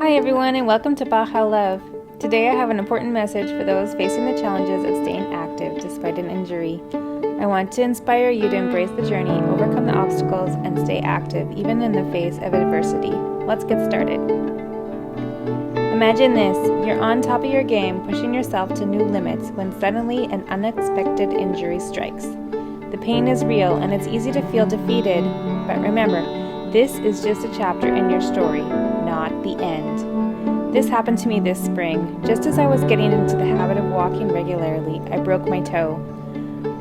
Hi everyone, and welcome to Baja Love. Today I have an important message for those facing the challenges of staying active despite an injury. I want to inspire you to embrace the journey, overcome the obstacles, and stay active even in the face of adversity. Let's get started. Imagine this, you're on top of your game, pushing yourself to new limits when suddenly an unexpected injury strikes. The pain is real and it's easy to feel defeated, but remember, this is just a chapter in your story, not the end. This happened to me this spring. Just as I was getting into the habit of walking regularly, I broke my toe.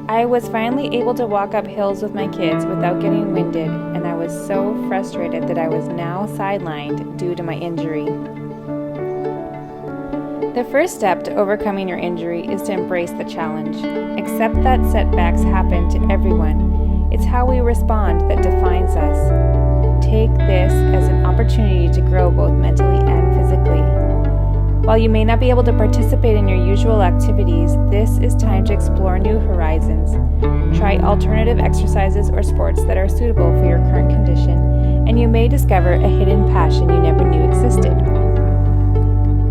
I was finally able to walk up hills with my kids without getting winded, and I was so frustrated that I was now sidelined due to my injury. The first step to overcoming your injury is to embrace the challenge. Accept that setbacks happen to everyone. It's how we respond that defines us. Take this as an opportunity to grow both mentally and physically. While you may not be able to participate in your usual activities, this is time to explore new horizons. Try alternative exercises or sports that are suitable for your current condition, and you may discover a hidden passion you never knew existed.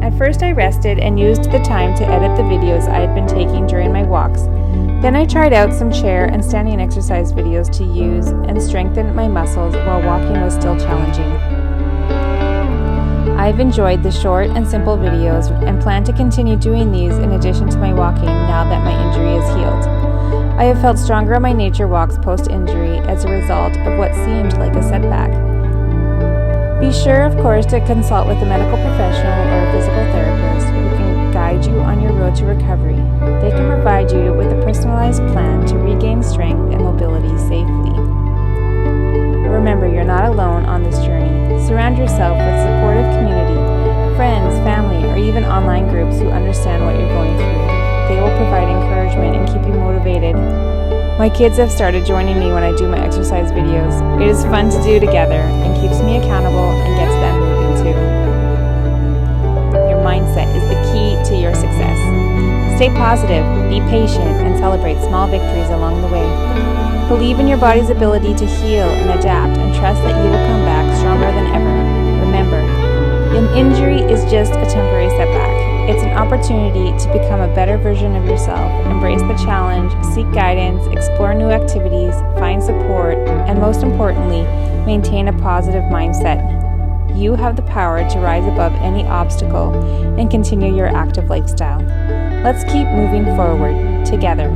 At first I rested and used the time to edit the videos I had been taking during my walks. Then I tried out some chair and standing exercise videos to use and strengthen my muscles while walking was still challenging. I've enjoyed the short and simple videos and plan to continue doing these in addition to my walking now that my injury is healed. I have felt stronger on my nature walks post-injury as a result of what seemed like a setback. Be sure, of course, to consult with a medical professional or a physical therapist who can guide you on your road to recovery. They can provide you with a personalized plan to regain strength and mobility safely. Remember, you're not alone on this journey. Surround yourself with supportive community, friends, family, or even online groups who understand what you're going through. They will provide encouragement and keep you motivated. My kids have started joining me when I do my exercise videos. It is fun to do together and keeps me accountable and gets them moving too. Your mindset is the key to your success. Stay positive, be patient, and celebrate small victories along the way. Believe in your body's ability to heal and adapt, and trust that you will come back stronger than ever. Remember, an injury is just a temporary setback. It's an opportunity to become a better version of yourself, embrace the challenge, seek guidance, explore new activities, find support, and most importantly, maintain a positive mindset. You have the power to rise above any obstacle and continue your active lifestyle. Let's keep moving forward together.